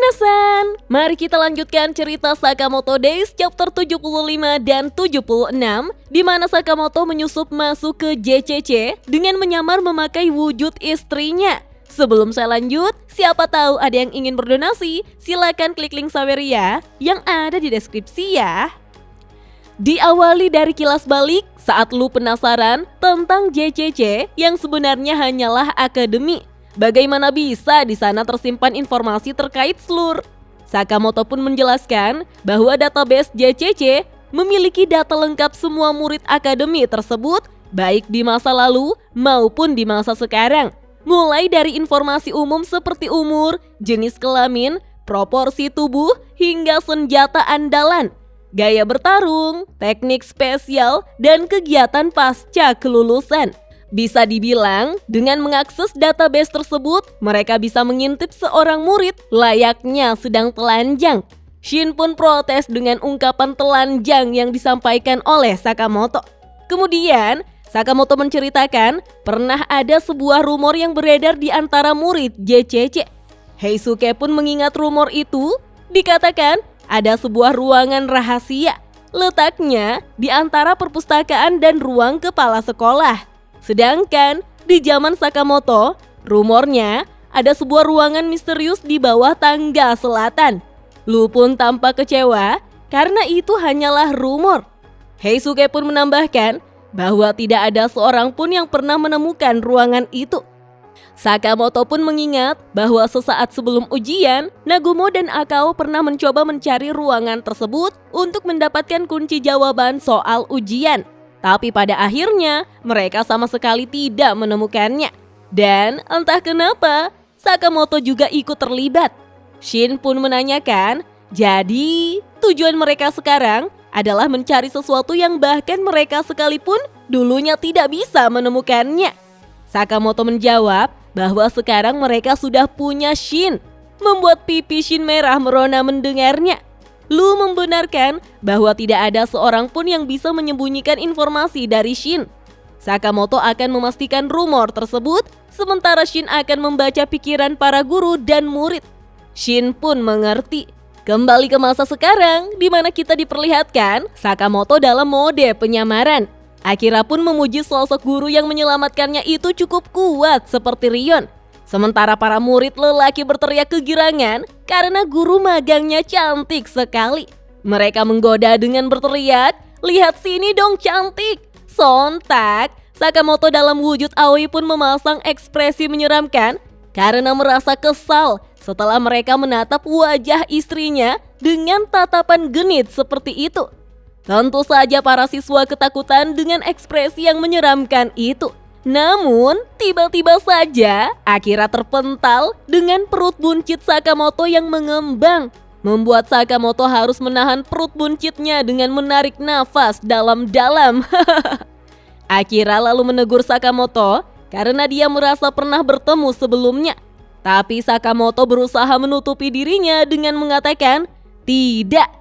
Minasan, mari kita lanjutkan cerita Sakamoto Days chapter 75 dan 76 di mana Sakamoto menyusup masuk ke JCC dengan menyamar memakai wujud istrinya. Sebelum saya lanjut, siapa tahu ada yang ingin berdonasi, silakan klik link Saweria yang ada di deskripsi ya. Diawali dari kilas balik saat lu penasaran tentang JCC yang sebenarnya hanyalah akademi. Bagaimana bisa di sana tersimpan informasi terkait SLUR? Sakamoto pun menjelaskan bahwa database JCC memiliki data lengkap semua murid akademi tersebut, baik di masa lalu maupun di masa sekarang. Mulai dari informasi umum seperti umur, jenis kelamin, proporsi tubuh, hingga senjata andalan, gaya bertarung, teknik spesial, dan kegiatan pasca kelulusan. Bisa dibilang, dengan mengakses database tersebut, mereka bisa mengintip seorang murid layaknya sedang telanjang. Shin pun protes dengan ungkapan telanjang yang disampaikan oleh Sakamoto. Kemudian, Sakamoto menceritakan pernah ada sebuah rumor yang beredar di antara murid JCC. Heisuke pun mengingat rumor itu, dikatakan ada sebuah ruangan rahasia. Letaknya di antara perpustakaan dan ruang kepala sekolah. Sedangkan di zaman Sakamoto, rumornya ada sebuah ruangan misterius di bawah tangga selatan. Lu pun tampak kecewa karena itu hanyalah rumor. Heisuke pun menambahkan bahwa tidak ada seorang pun yang pernah menemukan ruangan itu. Sakamoto pun mengingat bahwa sesaat sebelum ujian, Nagumo dan Akao pernah mencoba mencari ruangan tersebut untuk mendapatkan kunci jawaban soal ujian. Tapi pada akhirnya mereka sama sekali tidak menemukannya. Dan entah kenapa Sakamoto juga ikut terlibat. Shin pun menanyakan, jadi tujuan mereka sekarang adalah mencari sesuatu yang bahkan mereka sekalipun dulunya tidak bisa menemukannya. Sakamoto menjawab bahwa sekarang mereka sudah punya Shin. Membuat pipi Shin merah merona mendengarnya. Lu membenarkan bahwa tidak ada seorang pun yang bisa menyembunyikan informasi dari Shin. Sakamoto akan memastikan rumor tersebut, sementara Shin akan membaca pikiran para guru dan murid. Shin pun mengerti. Kembali ke masa sekarang, di mana kita diperlihatkan Sakamoto dalam mode penyamaran. Akira pun memuji sosok guru yang menyelamatkannya itu cukup kuat seperti Rion. Sementara para murid lelaki berteriak kegirangan karena guru magangnya cantik sekali. Mereka menggoda dengan berteriak, "Lihat sini dong cantik!" Sontak, Sakamoto dalam wujud Aoi pun memasang ekspresi menyeramkan karena merasa kesal setelah mereka menatap wajah istrinya dengan tatapan genit seperti itu. Tentu saja para siswa ketakutan dengan ekspresi yang menyeramkan itu. Namun, tiba-tiba saja Akira terpental dengan perut buncit Sakamoto yang mengembang. Membuat Sakamoto harus menahan perut buncitnya dengan menarik nafas dalam-dalam. Akira lalu menegur Sakamoto karena dia merasa pernah bertemu sebelumnya. Tapi Sakamoto berusaha menutupi dirinya dengan mengatakan, "Tidak."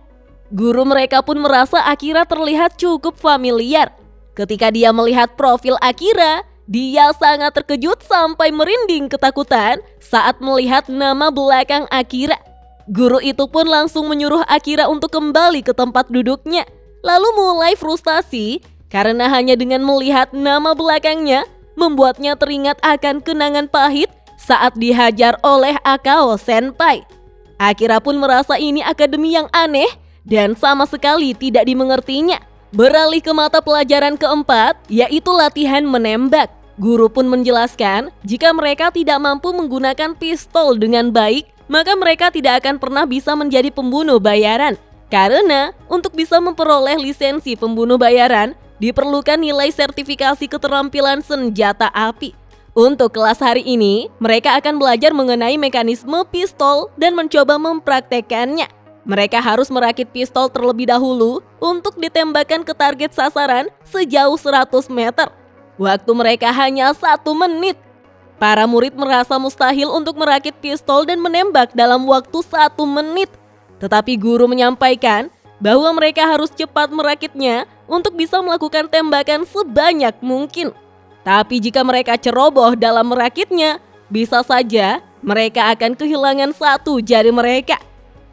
Guru mereka pun merasa Akira terlihat cukup familiar. Ketika dia melihat profil Akira, dia sangat terkejut sampai merinding ketakutan saat melihat nama belakang Akira. Guru itu pun langsung menyuruh Akira untuk kembali ke tempat duduknya. Lalu mulai frustasi karena hanya dengan melihat nama belakangnya membuatnya teringat akan kenangan pahit saat dihajar oleh Akao Senpai. Akira pun merasa ini akademi yang aneh dan sama sekali tidak dimengertinya. Beralih ke mata pelajaran keempat, yaitu latihan menembak. Guru pun menjelaskan, jika mereka tidak mampu menggunakan pistol dengan baik, maka mereka tidak akan pernah bisa menjadi pembunuh bayaran. Karena untuk bisa memperoleh lisensi pembunuh bayaran, diperlukan nilai sertifikasi keterampilan senjata api. Untuk kelas hari ini, mereka akan belajar mengenai mekanisme pistol dan mencoba mempraktekannya. Mereka harus merakit pistol terlebih dahulu untuk ditembakkan ke target sasaran sejauh 100 meter. Waktu mereka hanya 1 menit. Para murid merasa mustahil untuk merakit pistol dan menembak dalam waktu 1 menit. Tetapi guru menyampaikan bahwa mereka harus cepat merakitnya untuk bisa melakukan tembakan sebanyak mungkin. Tapi jika mereka ceroboh dalam merakitnya, bisa saja mereka akan kehilangan satu jari mereka.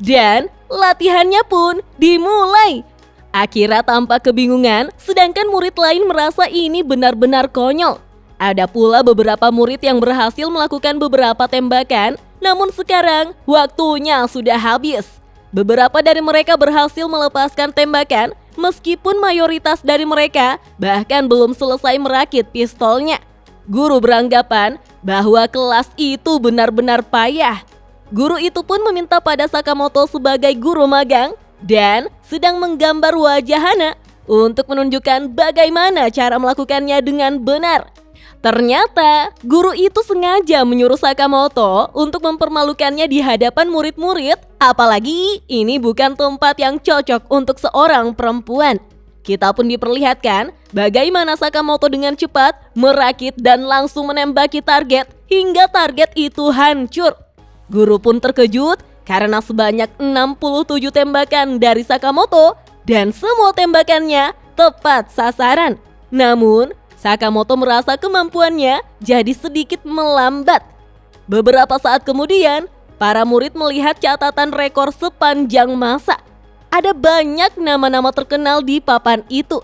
Dan latihannya pun dimulai. Akira tampak kebingungan, sedangkan murid lain merasa ini benar-benar konyol. Ada pula beberapa murid yang berhasil melakukan beberapa tembakan, namun sekarang waktunya sudah habis. Beberapa dari mereka berhasil melepaskan tembakan, meskipun mayoritas dari mereka bahkan belum selesai merakit pistolnya. Guru beranggapan bahwa kelas itu benar-benar payah. Guru itu pun meminta pada Sakamoto sebagai guru magang dan sedang menggambar wajah Hana untuk menunjukkan bagaimana cara melakukannya dengan benar. Ternyata guru itu sengaja menyuruh Sakamoto untuk mempermalukannya di hadapan murid-murid, apalagi ini bukan tempat yang cocok untuk seorang perempuan. Kita pun diperlihatkan bagaimana Sakamoto dengan cepat merakit dan langsung menembaki target hingga target itu hancur. Guru pun terkejut karena sebanyak 67 tembakan dari Sakamoto dan semua tembakannya tepat sasaran. Namun, Sakamoto merasa kemampuannya jadi sedikit melambat. Beberapa saat kemudian, para murid melihat catatan rekor sepanjang masa. Ada banyak nama-nama terkenal di papan itu.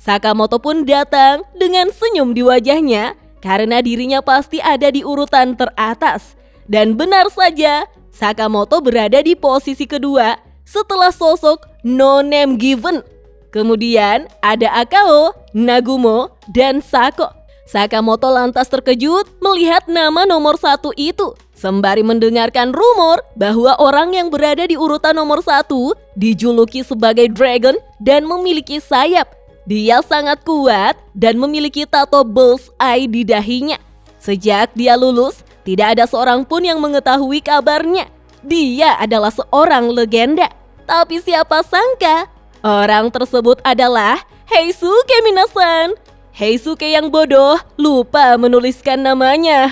Sakamoto pun datang dengan senyum di wajahnya karena dirinya pasti ada di urutan teratas. Dan benar saja, Sakamoto berada di posisi kedua setelah sosok No Name Given. Kemudian ada Akao, Nagumo, dan Sako. Sakamoto lantas terkejut melihat nama nomor 1 itu, sembari mendengarkan rumor bahwa orang yang berada di urutan nomor 1 dijuluki sebagai Dragon dan memiliki sayap. Dia sangat kuat dan memiliki tato bullseye di dahinya. Sejak dia lulus, tidak ada seorang pun yang mengetahui kabarnya. Dia adalah seorang legenda. Tapi siapa sangka, orang tersebut adalah Heisuke Minasan. Heisuke yang bodoh lupa menuliskan namanya.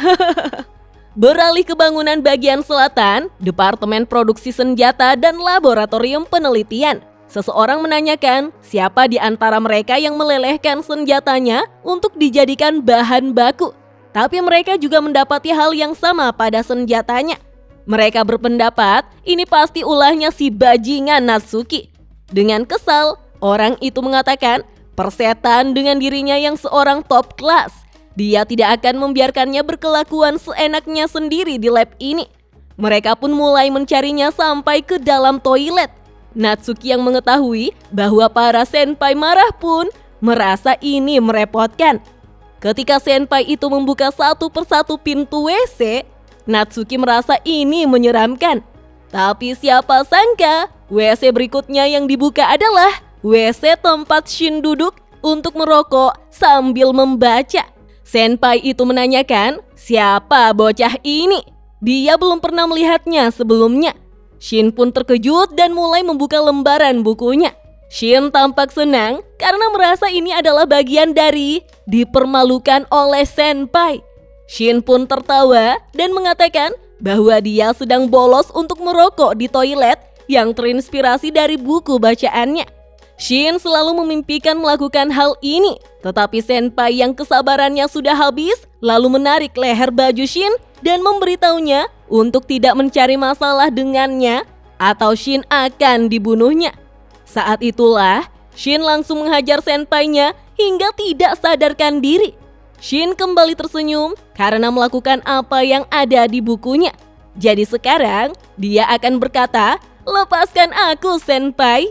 Beralih ke bangunan bagian selatan, Departemen Produksi Senjata dan Laboratorium Penelitian. Seseorang menanyakan siapa di antara mereka yang melelehkan senjatanya untuk dijadikan bahan baku. Tapi mereka juga mendapati hal yang sama pada senjatanya. Mereka berpendapat ini pasti ulahnya si bajingan Natsuki. Dengan kesal, orang itu mengatakan persetan dengan dirinya yang seorang top kelas. Dia tidak akan membiarkannya berkelakuan seenaknya sendiri di lab ini. Mereka pun mulai mencarinya sampai ke dalam toilet. Natsuki yang mengetahui bahwa para senpai marah pun merasa ini merepotkan. Ketika senpai itu membuka satu persatu pintu WC, Natsuki merasa ini menyeramkan. Tapi siapa sangka WC berikutnya yang dibuka adalah WC tempat Shin duduk untuk merokok sambil membaca. Senpai itu menanyakan siapa bocah ini. Dia belum pernah melihatnya sebelumnya. Shin pun terkejut dan mulai membuka lembaran bukunya. Shin tampak senang karena merasa ini adalah bagian dari dipermalukan oleh senpai. Shin pun tertawa dan mengatakan bahwa dia sedang bolos untuk merokok di toilet yang terinspirasi dari buku bacaannya. Shin selalu memimpikan melakukan hal ini, tetapi senpai yang kesabarannya sudah habis lalu menarik leher baju Shin dan memberitahunya untuk tidak mencari masalah dengannya atau Shin akan dibunuhnya. Saat itulah, Shin langsung menghajar senpainya hingga tidak sadarkan diri. Shin kembali tersenyum karena melakukan apa yang ada di bukunya. Jadi sekarang, dia akan berkata, "Lepaskan aku, senpai."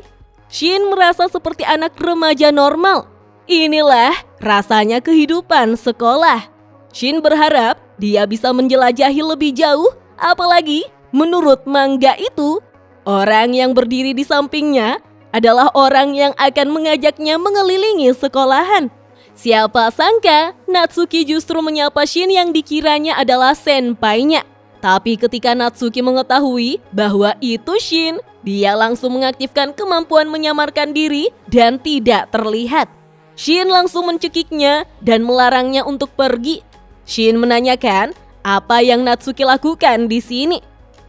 Shin merasa seperti anak remaja normal. Inilah rasanya kehidupan sekolah. Shin berharap dia bisa menjelajahi lebih jauh, apalagi menurut manga itu, orang yang berdiri di sampingnya adalah orang yang akan mengajaknya mengelilingi sekolahan. Siapa sangka Natsuki justru menyapa Shin yang dikiranya adalah senpainya. Tapi ketika Natsuki mengetahui bahwa itu Shin, dia langsung mengaktifkan kemampuan menyamarkan diri dan tidak terlihat. Shin langsung mencekiknya dan melarangnya untuk pergi. Shin menanyakan apa yang Natsuki lakukan di sini.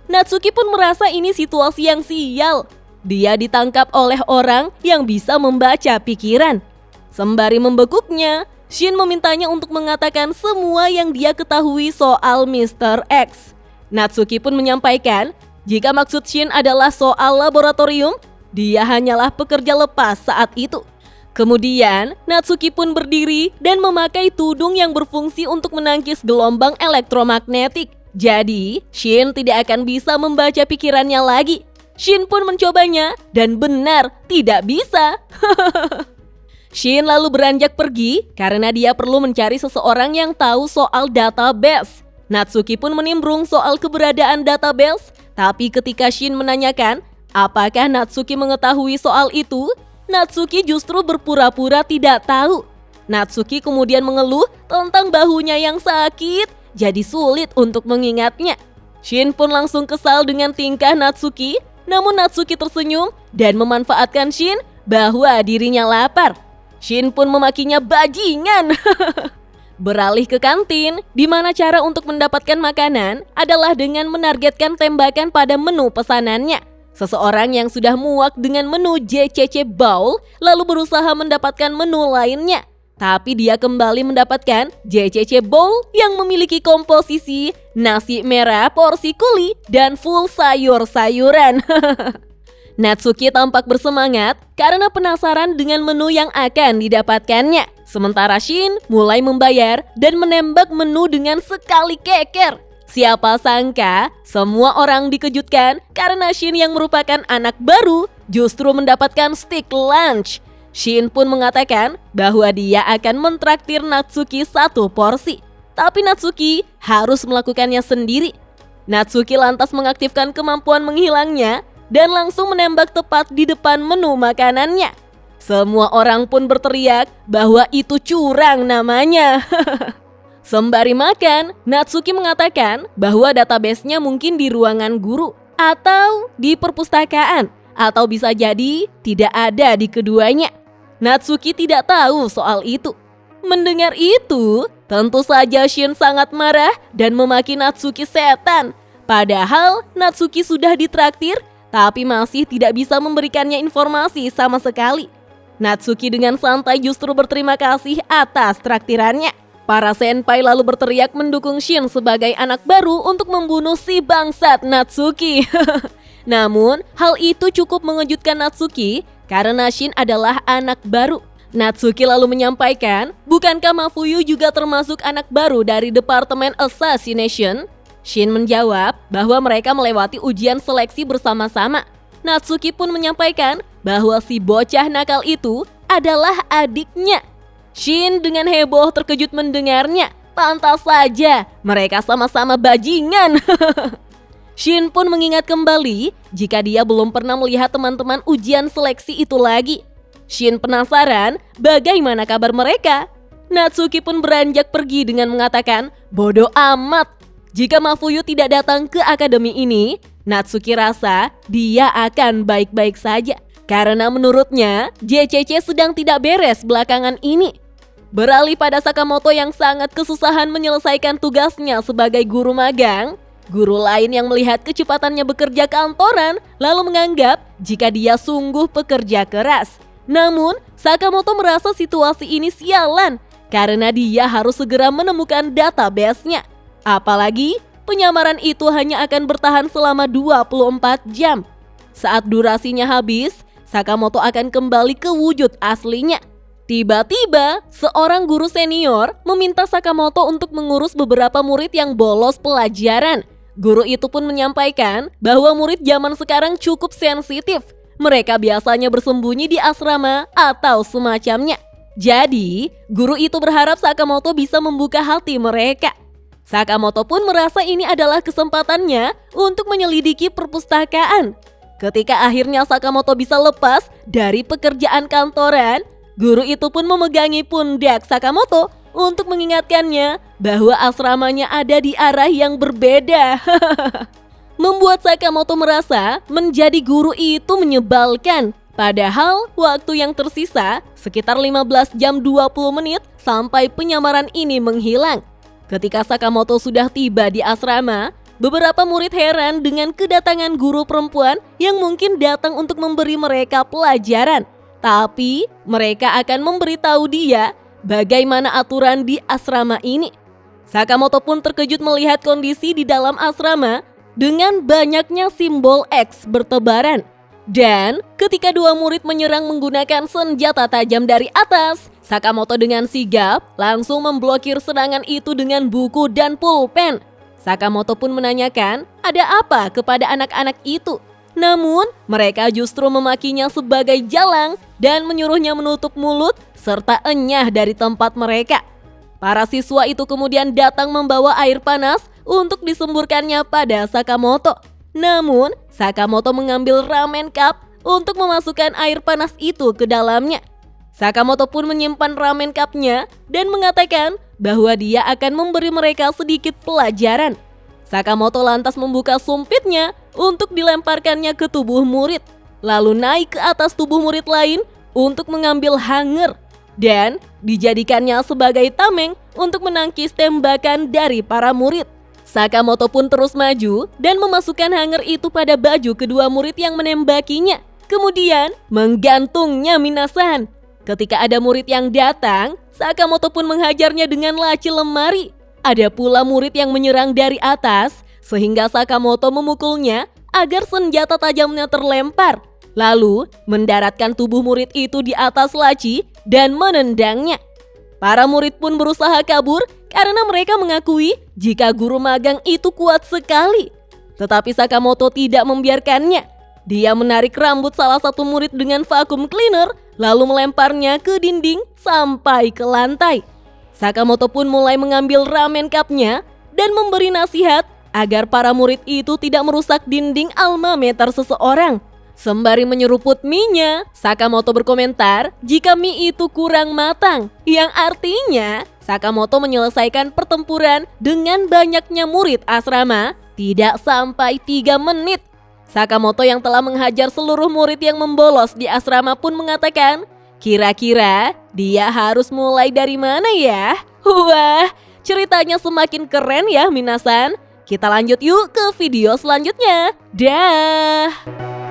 Natsuki pun merasa ini situasi yang sial. Dia ditangkap oleh orang yang bisa membaca pikiran. Sembari membekuknya, Shin memintanya untuk mengatakan semua yang dia ketahui soal Mr. X. Natsuki pun menyampaikan, jika maksud Shin adalah soal laboratorium, dia hanyalah pekerja lepas saat itu. Kemudian, Natsuki pun berdiri dan memakai tudung yang berfungsi untuk menangkis gelombang elektromagnetik. Jadi, Shin tidak akan bisa membaca pikirannya lagi. Shin pun mencobanya dan benar tidak bisa. Shin lalu beranjak pergi karena dia perlu mencari seseorang yang tahu soal database. Natsuki pun menimbrung soal keberadaan database, tapi ketika Shin menanyakan apakah Natsuki mengetahui soal itu, Natsuki justru berpura-pura tidak tahu. Natsuki kemudian mengeluh tentang bahunya yang sakit, jadi sulit untuk mengingatnya. Shin pun langsung kesal dengan tingkah Natsuki, namun Natsuki tersenyum dan memanfaatkan Shin bahwa dirinya lapar. Shin pun memakinya bajingan. Beralih ke kantin, di mana cara untuk mendapatkan makanan adalah dengan menargetkan tembakan pada menu pesanannya. Seseorang yang sudah muak dengan menu JCC Bowl lalu berusaha mendapatkan menu lainnya. Tapi dia kembali mendapatkan JCC Bowl yang memiliki komposisi nasi merah porsi kuli dan full sayur-sayuran. Natsuki tampak bersemangat karena penasaran dengan menu yang akan didapatkannya. Sementara Shin mulai membayar dan menembak menu dengan sekali keker. Siapa sangka semua orang dikejutkan karena Shin yang merupakan anak baru justru mendapatkan stick lunch. Shin pun mengatakan bahwa dia akan mentraktir Natsuki satu porsi. Tapi Natsuki harus melakukannya sendiri. Natsuki lantas mengaktifkan kemampuan menghilangnya dan langsung menembak tepat di depan menu makanannya. Semua orang pun berteriak bahwa itu curang namanya. Sembari makan, Natsuki mengatakan bahwa database-nya mungkin di ruangan guru atau di perpustakaan, atau bisa jadi tidak ada di keduanya. Natsuki tidak tahu soal itu. Mendengar itu, tentu saja Shin sangat marah dan memaki Natsuki setan. Padahal Natsuki sudah ditraktir, tapi masih tidak bisa memberikannya informasi sama sekali. Natsuki dengan santai justru berterima kasih atas traktirannya. Para senpai lalu berteriak mendukung Shin sebagai anak baru untuk membunuh si bangsat Natsuki. Namun, hal itu cukup mengejutkan Natsuki karena Shin adalah anak baru. Natsuki lalu menyampaikan, bukankah Mafuyu juga termasuk anak baru dari Departemen Assassination? Shin menjawab bahwa mereka melewati ujian seleksi bersama-sama. Natsuki pun menyampaikan bahwa si bocah nakal itu adalah adiknya. Shin dengan heboh terkejut mendengarnya. Pantas saja, mereka sama-sama bajingan. Shin pun mengingat kembali jika dia belum pernah melihat teman-teman ujian seleksi itu lagi. Shin penasaran bagaimana kabar mereka. Natsuki pun beranjak pergi dengan mengatakan, bodoh amat. Jika Mafuyu tidak datang ke akademi ini, Natsuki rasa dia akan baik-baik saja. Karena menurutnya, JCC sedang tidak beres belakangan ini. Beralih pada Sakamoto yang sangat kesusahan menyelesaikan tugasnya sebagai guru magang, guru lain yang melihat kecepatannya bekerja kantoran lalu menganggap jika dia sungguh pekerja keras. Namun, Sakamoto merasa situasi ini sialan karena dia harus segera menemukan database-nya. Apalagi, penyamaran itu hanya akan bertahan selama 24 jam. Saat durasinya habis, Sakamoto akan kembali ke wujud aslinya. Tiba-tiba, seorang guru senior meminta Sakamoto untuk mengurus beberapa murid yang bolos pelajaran. Guru itu pun menyampaikan bahwa murid zaman sekarang cukup sensitif. Mereka biasanya bersembunyi di asrama atau semacamnya. Jadi, guru itu berharap Sakamoto bisa membuka hati mereka. Sakamoto pun merasa ini adalah kesempatannya untuk menyelidiki perpustakaan. Ketika akhirnya Sakamoto bisa lepas dari pekerjaan kantoran, guru itu pun memegangi pundak Sakamoto untuk mengingatkannya bahwa asramanya ada di arah yang berbeda. Membuat Sakamoto merasa menjadi guru itu menyebalkan. Padahal waktu yang tersisa sekitar 15 jam 20 menit sampai penyamaran ini menghilang. Ketika Sakamoto sudah tiba di asrama, beberapa murid heran dengan kedatangan guru perempuan yang mungkin datang untuk memberi mereka pelajaran. Tapi mereka akan memberitahu dia bagaimana aturan di asrama ini. Sakamoto pun terkejut melihat kondisi di dalam asrama dengan banyaknya simbol X bertebaran. Dan ketika dua murid menyerang menggunakan senjata tajam dari atas, Sakamoto dengan sigap langsung memblokir serangan itu dengan buku dan pulpen. Sakamoto pun menanyakan ada apa kepada anak-anak itu. Namun mereka justru memakinya sebagai jalang dan menyuruhnya menutup mulut serta enyah dari tempat mereka. Para siswa itu kemudian datang membawa air panas untuk disemburkannya pada Sakamoto. Namun, Sakamoto mengambil ramen cup untuk memasukkan air panas itu ke dalamnya. Sakamoto pun menyimpan ramen cup-nya dan mengatakan bahwa dia akan memberi mereka sedikit pelajaran. Sakamoto lantas membuka sumpitnya untuk dilemparkannya ke tubuh murid, lalu naik ke atas tubuh murid lain untuk mengambil hanger dan dijadikannya sebagai tameng untuk menangkis tembakan dari para murid. Sakamoto pun terus maju dan memasukkan hanger itu pada baju kedua murid yang menembakinya. Kemudian menggantungnya Minasan. Ketika ada murid yang datang, Sakamoto pun menghajarnya dengan laci lemari. Ada pula murid yang menyerang dari atas, sehingga Sakamoto memukulnya agar senjata tajamnya terlempar. Lalu mendaratkan tubuh murid itu di atas laci dan menendangnya. Para murid pun berusaha kabur karena mereka mengakui jika guru magang itu kuat sekali. Tetapi Sakamoto tidak membiarkannya. Dia menarik rambut salah satu murid dengan vacuum cleaner, lalu melemparnya ke dinding sampai ke lantai. Sakamoto pun mulai mengambil ramen cup-nya dan memberi nasihat agar para murid itu tidak merusak dinding alma mater seseorang. Sembari menyeruput mie-nya, Sakamoto berkomentar jika mie itu kurang matang, yang artinya Sakamoto menyelesaikan pertempuran dengan banyaknya murid asrama tidak sampai 3 menit. Sakamoto yang telah menghajar seluruh murid yang membolos di asrama pun mengatakan, kira-kira dia harus mulai dari mana ya? Wah, ceritanya semakin keren ya Minasan. Kita lanjut yuk ke video selanjutnya. Dah.